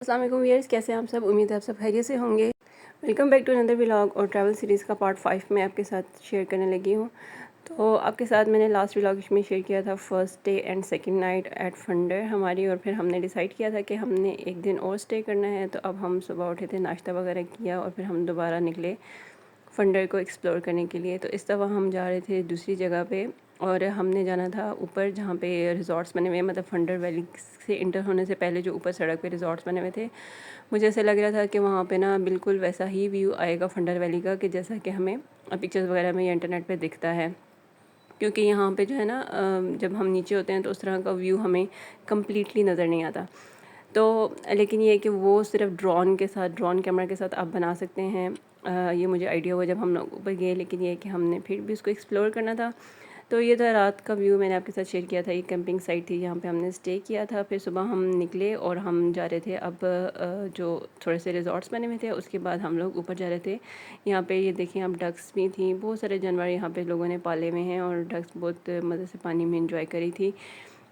अस्सलाम वालेकुम व्यूअर्स, कैसे हैं आप सब। उम्मीद है आप सब खैरियत से होंगे। Welcome back to another vlog और ट्रैवल सीरीज़ का पार्ट 5 में आपके साथ शेयर करने लगी हूँ। तो आपके साथ मैंने लास्ट व्लॉग में शेयर किया था first day and second night at फंडर हमारी, और फिर हमने डिसाइड किया था कि हमने एक दिन और स्टे करना है। तो अब हम सुबह उठे थे, नाश्ता वगैरह किया और फिर हम दोबारा निकले फंडर को एक्सप्लोर करने के लिए। तो इस दफ़ा हम जा रहे थे दूसरी जगह पे, और हमने जाना था ऊपर जहाँ पे रिज़ॉर्ट्स बने हुए हैं, मतलब फंडर वैली से इंटर होने से पहले जो ऊपर सड़क पे रिज़ॉर्ट्स बने हुए थे। मुझे ऐसा लग रहा था कि वहाँ पे ना बिल्कुल वैसा ही व्यू आएगा फंडर वैली का, कि जैसा कि हमें पिक्चर्स वगैरह में या इंटरनेट पे दिखता है। क्योंकि यहाँ पे जो है ना जब हम नीचे होते हैं तो उस तरह का व्यू हमें कम्प्लीटली नज़र नहीं आता। तो लेकिन ये है कि वो सिर्फ ड्रोन कैमरा के साथ आप बना सकते हैं। ये मुझे आइडिया हुआ जब हम लोग ऊपर गए, लेकिन ये है कि हमने फिर भी उसको एक्सप्लोर करना था। तो ये था रात का व्यू, मैंने आपके साथ शेयर किया था। ये कैंपिंग साइट थी जहाँ पे हमने स्टे किया था। फिर सुबह हम निकले और हम जा रहे थे अब जो थोड़े से रिजॉर्ट्स बने हुए थे, उसके बाद हम लोग ऊपर जा रहे थे। यहाँ पे ये देखिए, अब डक्स भी थी, बहुत सारे जानवर यहाँ पे लोगों ने पाले हुए हैं, और डक्स बहुत मज़े से पानी में इंजॉय करी थी।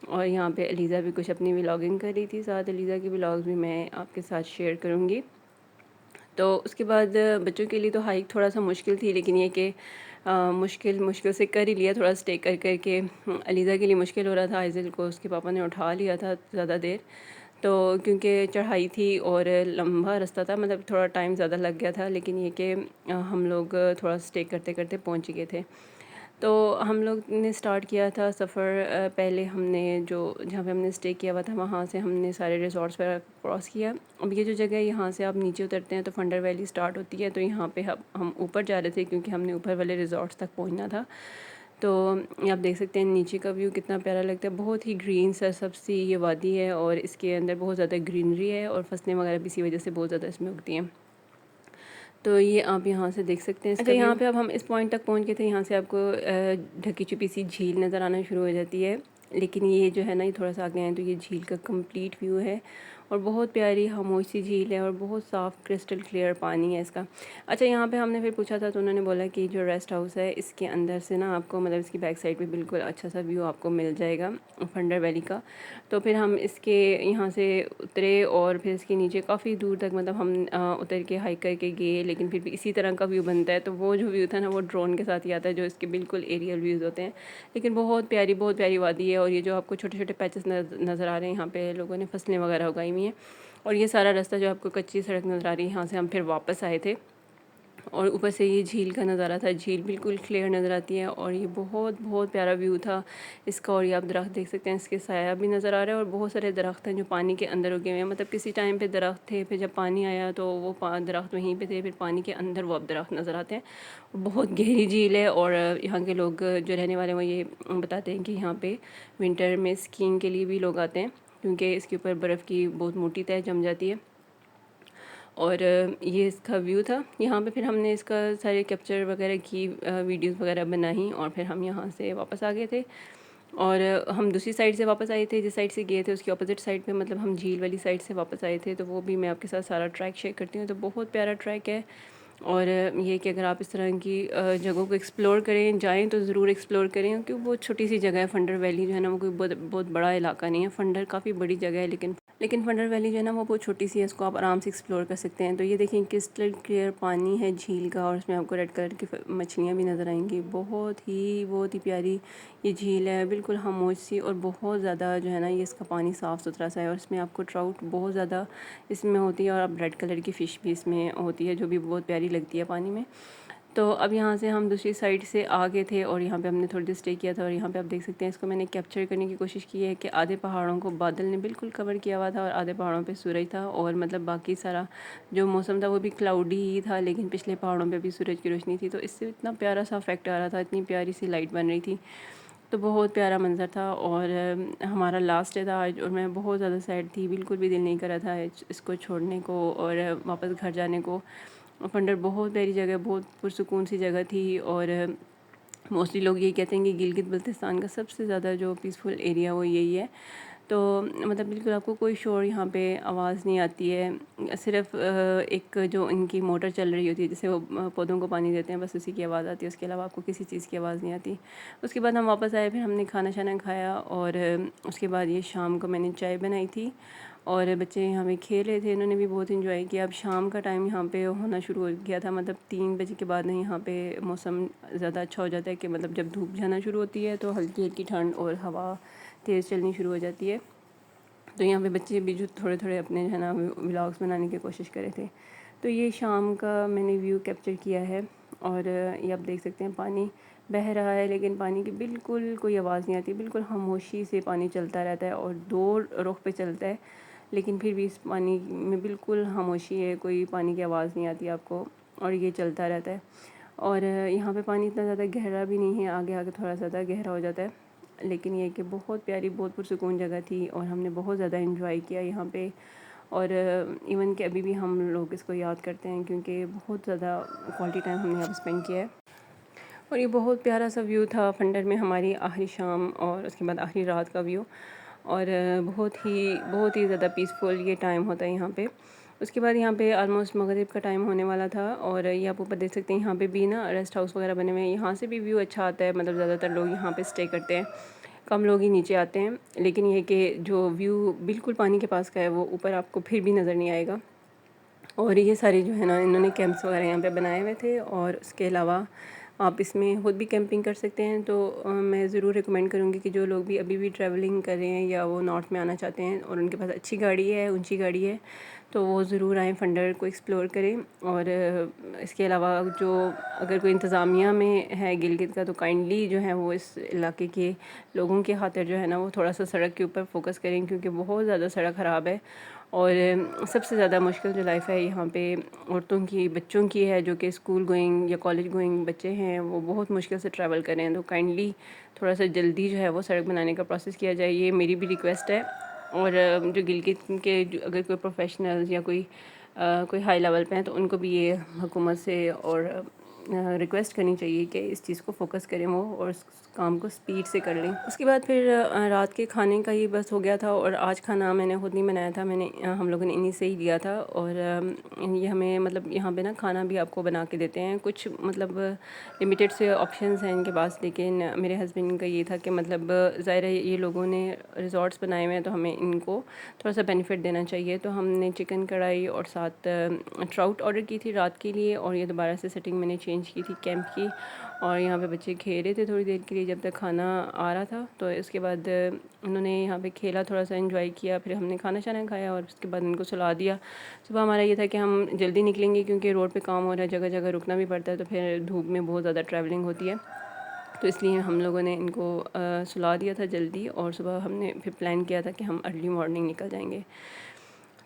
और यहाँ पे एलिज़ा भी कुछ अपनी व्लॉगिंग कर रही थी साथ। एलिज़ा की व्लॉग्स भी मैं आपके साथ शेयर करूँगी। तो उसके बाद बच्चों के लिए तो हाइक थोड़ा सा मुश्किल थी, लेकिन ये कि मुश्किल मुश्किल से कर ही लिया, थोड़ा स्टे कर कर के। अलीज़ा के लिए मुश्किल हो रहा था, आइज़ल को उसके पापा ने उठा लिया था ज़्यादा देर। तो क्योंकि चढ़ाई थी और लंबा रास्ता था, मतलब थोड़ा टाइम ज़्यादा लग गया था, लेकिन ये कि हम लोग थोड़ा स्टे करते करते पहुंच गए थे। तो हम लोग ने स्टार्ट किया था सफ़र। पहले हमने जो जहाँ पे हमने स्टे किया हुआ था वहाँ से हमने सारे रिज़ॉर्ट्स वगैरह क्रॉस किया। अब ये जो जगह है, यहाँ से आप नीचे उतरते हैं तो फंडर वैली स्टार्ट होती है। तो यहाँ पे हम ऊपर जा रहे थे क्योंकि हमने ऊपर वाले रिज़ॉर्ट्स तक पहुँचना था। तो ये आप देख सकते हैं नीचे का व्यू कितना प्यारा लगता है। बहुत ही ग्रीन सरसब्ज़ ये वादी है, और इसके अंदर बहुत ज़्यादा ग्रीनरी है, और फसलें वगैरह भी इसी वजह से बहुत ज़्यादा इसमें उगती हैं। तो ये आप यहाँ से देख सकते हैं। अच्छा, यहाँ पे अब हम इस पॉइंट तक पहुँच गए थे। यहाँ से आपको ढकी छुपी सी झील नज़र आना शुरू हो जाती है, लेकिन ये जो है ना, ये थोड़ा सा आगे हैं तो ये झील का कंप्लीट व्यू है, और बहुत प्यारी खामोश सी झील है, और बहुत साफ़ क्रिस्टल क्लियर पानी है इसका। अच्छा, यहाँ पे हमने फिर पूछा था तो उन्होंने बोला कि जो रेस्ट हाउस है इसके अंदर से ना आपको, मतलब इसकी बैक साइड पे बिल्कुल अच्छा सा व्यू आपको मिल जाएगा फंडर वैली का। तो फिर हम इसके यहाँ से उतरे, और फिर इसके नीचे काफ़ी दूर तक मतलब हम उतर के हाइक करके गए, लेकिन फिर भी इसी तरह का व्यू बनता है। तो वो जो व्यू था ना, वो ड्रोन के साथ ही आता है, जो इसके बिल्कुल एरियल व्यूज़ होते हैं। लेकिन बहुत प्यारी वादी है, और ये जो आपको छोटे छोटे पैचेस नज़र आ रहे हैं, यहाँ पे लोगों ने फसलें वगैरह उगाई हुई हैं। और ये सारा रास्ता जो आपको कच्ची सड़क नज़र आ रही है, यहाँ से हम फिर वापस आए थे। और ऊपर से ये झील का नज़ारा था, झील बिल्कुल क्लियर नज़र आती है, और ये बहुत प्यारा व्यू था इसका। और ये आप दरख्त देख सकते हैं, इसके साया भी नज़र आ रहा है, और बहुत सारे दरख्त हैं जो पानी के अंदर उगे हुए हैं। मतलब किसी टाइम पे दरख्त थे, फिर जब पानी आया तो वो दरख्त वहीं पे थे, फिर पानी के अंदर वो अब दरख्त नज़र आते हैं। बहुत गहरी झील है, और यहाँ के लोग जो रहने वाले हैं वो ये बताते हैं कि यहाँ पे विंटर में स्कीइंग के लिए भी लोग आते हैं, क्योंकि इसके ऊपर बर्फ़ की बहुत मोटी तह जम जाती है। और ये इसका व्यू था। यहाँ पे फिर हमने इसका सारे कैप्चर वगैरह की, वीडियोस वगैरह बनाई, और फिर हम यहाँ से वापस आ गए थे। और हम दूसरी साइड से वापस आए थे, जिस साइड से गए थे उसकी अपोजिट साइड पे, मतलब हम झील वाली साइड से वापस आए थे। तो वो भी मैं आपके साथ सारा ट्रैक शेयर करती हूँ। तो बहुत प्यारा ट्रैक है, और ये कि अगर आप इस तरह की जगहों को एक्सप्लोर करें, जाएँ तो ज़रूर एक्सप्लोर करें, क्योंकि वो छोटी सी जगह है। फंडर वैली जो है ना, वो कोई बहुत बड़ा इलाका नहीं है। फंडर काफ़ी बड़ी जगह है, लेकिन फंडर वैली जो है ना, वो बहुत छोटी सी है, इसको आप आराम से एक्सप्लोर कर सकते हैं। तो ये देखें, क्रिस्टल क्लियर पानी है झील का, और उसमें आपको रेड कलर की मछलियाँ भी नज़र आएंगी। बहुत ही प्यारी ये झील है, बिल्कुल खामोश सी, और बहुत ज़्यादा जो है ना, ये इसका पानी साफ़ सुथरा सा है, और इसमें आपको ट्राउट बहुत ज़्यादा इसमें होती है, और अब रेड कलर की फ़िश भी इसमें होती है, जो भी बहुत प्यारी लगती है पानी में। तो अब यहाँ से हम दूसरी साइड से आ गए थे, और यहाँ पे हमने थोड़ी देर स्टे किया था। और यहाँ पे आप देख सकते हैं, इसको मैंने कैप्चर करने की कोशिश की है कि आधे पहाड़ों को बादल ने बिल्कुल कवर किया हुआ था, और आधे पहाड़ों पे सूरज था, और मतलब बाकी सारा जो मौसम था वो भी क्लाउडी ही था, लेकिन पिछले पहाड़ों पे भी सूरज की रोशनी थी। तो इससे इतना प्यारा सा इफेक्ट आ रहा था, इतनी प्यारी सी लाइट बन रही थी। तो बहुत प्यारा मंज़र था, और हमारा लास्ट डे था आज, और मैं बहुत ज़्यादा सैड थी, बिल्कुल भी दिल नहीं कर रहा था इसको छोड़ने को और वापस घर जाने को। फंडर बहुत प्यारी जगह, बहुत पुरसुकून सी जगह थी, और मोस्टली लोग यही कहते हैं कि गिलगित बल्तिस्तान का सबसे ज़्यादा जो पीसफुल एरिया वो यही है। तो मतलब बिल्कुल आपको कोई शोर यहाँ पे आवाज़ नहीं आती है, सिर्फ एक जो इनकी मोटर चल रही होती है, जिससे वो पौधों को पानी देते हैं, बस उसी की आवाज़ आती है। उसके अलावा आपको किसी चीज़ की आवाज़ नहीं आती। उसके बाद हम वापस आए, फिर हमने खाना शाना खाया, और उसके बाद ये शाम को मैंने चाय बनाई थी, और बच्चे यहाँ पे खेल रहे थे, इन्होंने भी बहुत इंजॉय किया। अब शाम का टाइम यहाँ पे होना शुरू हो गया था, मतलब 3 बजे के बाद यहाँ पे मौसम ज़्यादा अच्छा हो जाता है कि मतलब जब धूप जाना शुरू होती है तो हल्की हल्की ठंड और हवा तेज़ चलनी शुरू हो जाती है। तो यहाँ पे बच्चे भी जो थोड़े थोड़े अपने जो है ना व्लॉग्स बनाने की कोशिश कर रहे थे। तो ये शाम का मैंने व्यू कैप्चर किया है और ये आप देख सकते हैं पानी बह रहा है, लेकिन पानी की बिल्कुल कोई आवाज़ नहीं आती, बिल्कुल खामोशी से पानी चलता रहता है और 2 रुख पे चलता है, लेकिन फिर भी इस पानी में बिल्कुल खामोशी है, कोई पानी की आवाज़ नहीं आती आपको और ये चलता रहता है। और यहाँ पे पानी इतना ज़्यादा गहरा भी नहीं है, आगे आगे थोड़ा ज़्यादा गहरा हो जाता है, लेकिन ये कि बहुत प्यारी, बहुत पुरसुकून जगह थी और हमने बहुत ज़्यादा इंजॉय किया यहाँ पे। और इवन कि अभी भी हम लोग इसको याद करते हैं क्योंकि बहुत ज़्यादा क्वालिटी टाइम हमने यहाँ पर स्पेंड किया है। और ये बहुत प्यारा सा व्यू था फंडर में, हमारी आखिरी शाम और उसके बाद आखिरी रात का व्यू। और बहुत ही ज़्यादा पीसफुल ये टाइम होता है यहाँ पे। उसके बाद यहाँ पे ऑलमोस्ट मगरिब का टाइम होने वाला था और ये आप ऊपर देख सकते हैं, यहाँ पे भी ना रेस्ट हाउस वगैरह बने हुए हैं, यहाँ से भी व्यू अच्छा आता है, मतलब ज़्यादातर लोग यहाँ पे स्टे करते हैं, कम लोग ही नीचे आते हैं। लेकिन ये कि जो व्यू बिल्कुल पानी के पास का है वो ऊपर आपको फिर भी नज़र नहीं आएगा। और ये सारे जो है ना इन्होंने कैंप्स वगैरह यहाँ पे बनाए हुए थे और उसके अलावा आप इसमें खुद भी कैंपिंग कर सकते हैं। तो मैं ज़रूर रिकमेंड करूँगी कि जो लोग भी अभी भी ट्रैवलिंग कर रहे हैं या वो नॉर्थ में आना चाहते हैं और उनके पास अच्छी गाड़ी है, ऊंची गाड़ी है, तो वो ज़रूर आएँ, फंडर को एक्सप्लोर करें। और इसके अलावा जो अगर कोई इंतज़ामिया में है गिलगित का, तो काइंडली जो है वो इस इलाके के लोगों के खातिर जो है ना वो थोड़ा सा सड़क के ऊपर फोकस करें, क्योंकि बहुत ज़्यादा सड़क ख़राब है। और सबसे ज़्यादा मुश्किल जो लाइफ है यहाँ पे औरतों की, बच्चों की है, जो कि स्कूल गोइंग या कॉलेज गोइंग बच्चे हैं, वो बहुत मुश्किल से ट्रैवल कर रहे हैं। तो काइंडली थोड़ा सा जल्दी जो है वो सड़क बनाने का प्रोसेस किया जाए, ये मेरी भी रिक्वेस्ट है। और जो गिलगित के अगर कोई प्रोफेशनल्स या कोई हाई लेवल पे हैं तो उनको भी ये हुकूमत से और रिक्वेस्ट करनी चाहिए कि इस चीज़ को फोकस करें वो और इस काम को स्पीड से कर लें। उसके बाद फिर रात के खाने का ही बस हो गया था और आज खाना मैंने खुद नहीं बनाया था, मैंने हम लोगों ने इन्हीं से ही लिया था। और ये हमें मतलब यहाँ पे ना खाना भी आपको बना के देते हैं, कुछ मतलब लिमिटेड से ऑप्शंस हैं इनके पास, लेकिन मेरे हस्बैंड का ये था कि मतलब ज़ाहिर है ये लोगों ने रिज़ॉर्ट्स बनाए हुए हैं तो हमें इनको थोड़ा सा बेनिफिट देना चाहिए। तो हमने चिकन कढ़ाई और साथ ट्राउट ऑर्डर की थी रात के लिए, और ये दोबारा से सेटिंग मैंने चेंज की थी कैंप की। और यहाँ पे बच्चे खेल रहे थे थोड़ी देर के लिए जब तक खाना आ रहा था, तो इसके बाद उन्होंने यहाँ पे खेला, थोड़ा सा एंजॉय किया, फिर हमने खाना शाना खाया और उसके बाद उनको सुला दिया। सुबह हमारा ये था कि हम जल्दी निकलेंगे क्योंकि रोड पे काम हो रहा है, जगह जगह रुकना भी पड़ता है, तो फिर धूप में बहुत ज़्यादा ट्रैवलिंग होती है, तो इसलिए हम लोगों ने इनको सुला दिया था जल्दी। और सुबह हमने फिर प्लान किया था कि हम अर्ली मॉर्निंग निकल जाएंगे।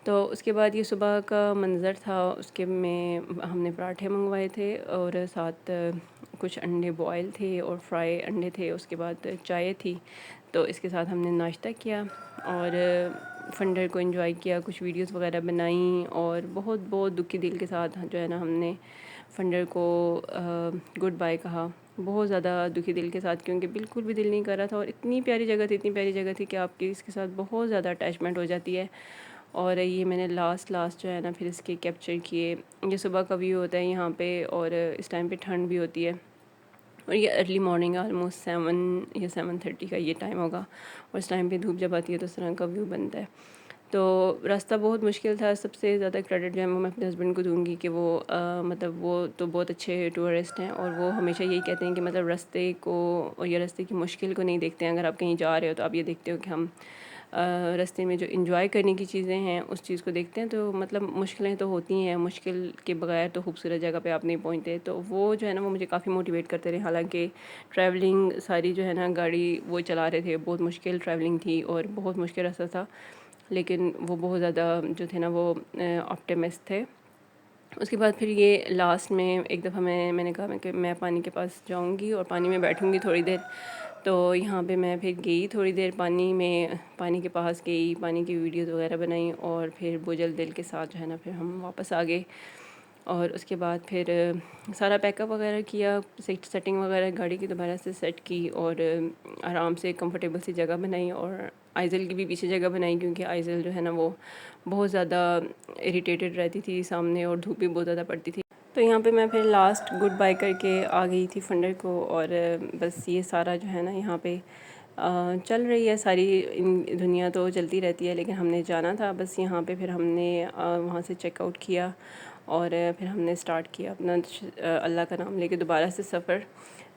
तो उसके बाद ये सुबह का मंज़र था, उसके में हमने पराठे मंगवाए थे और साथ कुछ अंडे बॉयल थे और फ्राई अंडे थे, उसके बाद चाय थी। तो इसके साथ हमने नाश्ता किया और फंडर को एंजॉय किया, कुछ वीडियोस वगैरह बनाई और बहुत बहुत दुखी दिल के साथ जो है ना हमने फंडर को गुड बाय कहा, बहुत ज़्यादा दुखी दिल के साथ, क्योंकि बिल्कुल भी दिल नहीं कर रहा था। और इतनी प्यारी जगह थी, इतनी प्यारी जगह थी कि आपकी इसके साथ बहुत ज़्यादा अटैचमेंट हो जाती है। और ये मैंने लास्ट जो है ना फिर इसके कैप्चर किए। ये सुबह का व्यू होता है यहाँ पे और इस टाइम पे ठंड भी होती है और ये अर्ली मॉर्निंग ऑलमोस्ट 7 या 7:30 का ये टाइम होगा, और इस टाइम पे धूप जब आती है तो इस तरह का व्यू बनता है। तो रास्ता बहुत मुश्किल था, सबसे ज़्यादा क्रेडिट जो है वो मैं अपने हस्बैंड को दूंगी कि वो मतलब वो तो बहुत अच्छे टूरिस्ट हैं और वो हमेशा यही कहते हैं कि मतलब रास्ते को और ये रास्ते की मुश्किल को नहीं देखते हैं। अगर आप कहीं जा रहे हो तो आप ये देखते हो कि हम रास्ते में जो इंजॉय करने की चीज़ें हैं उस चीज़ को देखते हैं। तो मतलब मुश्किलें तो होती हैं, मुश्किल के बगैर तो खूबसूरत जगह पे आप नहीं पहुंचते। तो वो जो है ना वो मुझे काफ़ी मोटिवेट करते रहे। हालांकि ट्रैवलिंग सारी जो है ना गाड़ी वो चला रहे थे, बहुत मुश्किल ट्रैवलिंग थी और बहुत मुश्किल रास्ता था, लेकिन वो बहुत ज़्यादा जो थे ना वो ऑप्टिमिस्ट थे। उसके बाद फिर ये लास्ट में एक दफ़ा मैंने कहा कि मैं पानी के पास जाऊंगी और पानी में बैठूंगी थोड़ी देर। तो यहाँ पे मैं फिर गई थोड़ी देर पानी के पास गई, पानी की वीडियोज़ वगैरह बनाई और फिर बोझल दिल के साथ जो है ना फिर हम वापस आ गए। और उसके बाद फिर सारा पैकअप वगैरह किया, सेटिंग वगैरह गाड़ी की दोबारा से सेट की और आराम से कंफर्टेबल सी जगह बनाई और आइज़ल की भी पीछे जगह बनाई, क्योंकि आइज़ल जो है ना वो बहुत ज़्यादा इरिटेटेड रहती थी सामने और धूप भी बहुत ज़्यादा पड़ती थी। तो यहाँ पे मैं फिर लास्ट गुड बाय करके आ गई थी फंडर को। और बस ये सारा जो है ना यहाँ पे चल रही है सारी दुनिया तो चलती रहती है, लेकिन हमने जाना था बस यहाँ पे। फिर हमने वहाँ से चेकआउट किया और फिर हमने स्टार्ट किया अपना अल्लाह का नाम लेके दोबारा से सफ़र।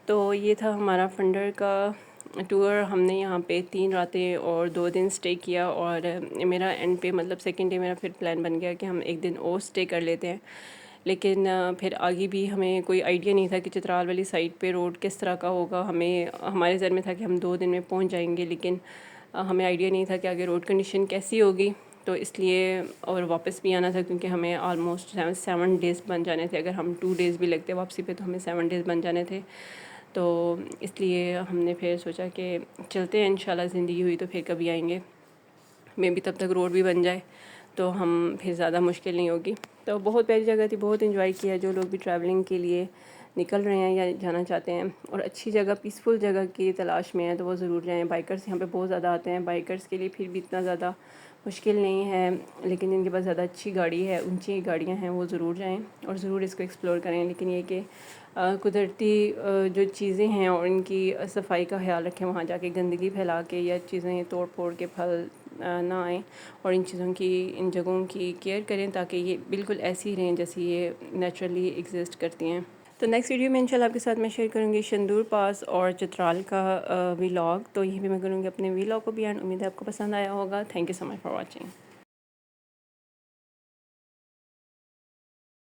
तो ये था हमारा फंडर का टूर। हमने यहाँ पे 3 रातें और 2 दिन स्टे किया, और मेरा एंड पे मतलब सेकंड डे मेरा फिर प्लान बन गया कि हम एक दिन और स्टे कर लेते हैं। लेकिन फिर आगे भी हमें कोई आइडिया नहीं था कि चित्राल वाली साइड पे रोड किस तरह का होगा। हमें हमारे ज़हन में था कि हम 2 दिन में पहुँच जाएंगे, लेकिन हमें आइडिया नहीं था कि आगे रोड कंडीशन कैसी होगी। तो इसलिए और वापस भी आना था, क्योंकि हमें आलमोस्ट 7 डेज़ बन जाने थे। अगर हम 2 डेज़ भी लगते वापसी पे तो हमें 7 डेज़ बन जाने थे। तो इसलिए हमने फिर सोचा कि चलते हैं, इंशाल्लाह ज़िंदगी हुई तो फिर कभी आएंगे। मे भी तब तक रोड भी बन जाए तो हम फिर ज़्यादा मुश्किल नहीं होगी। तो बहुत प्यारी जगह थी, बहुत इन्जॉय किया। जो लोग भी ट्रैवलिंग के लिए निकल रहे हैं या जाना चाहते हैं और अच्छी जगह, पीसफुल जगह की तलाश में हैं, तो वो ज़रूर जाएं। बाइकर्स यहाँ पे बहुत ज़्यादा आते हैं। बाइकर्स के लिए फिर भी इतना ज़्यादा मुश्किल नहीं है, लेकिन जिनके पास ज़्यादा अच्छी गाड़ी है, ऊंची गाड़ियाँ हैं, वो ज़रूर जाएं और ज़रूर इसको एक्सप्लोर करें। लेकिन ये कि कुदरती जो चीज़ें हैं और इनकी सफाई का ख्याल रखें। वहाँ जाके गंदगी फैला के या चीज़ें तोड़ फोड़ के फल ना आएँ, और इन चीज़ों की, इन जगहों की केयर करें ताकि ये बिल्कुल ऐसी रहें जैसी ये नेचुरली एग्जिस्ट करती हैं। तो नेक्स्ट वीडियो में इंशाल्लाह आपके साथ मैं शेयर करूँगी शंदूर पास और चित्राल का व्लॉग। तो यहीं पे मैं करूँगी अपने व्लॉग को भी एंड। उम्मीद है आपको पसंद आया होगा। Thank you so much for watching.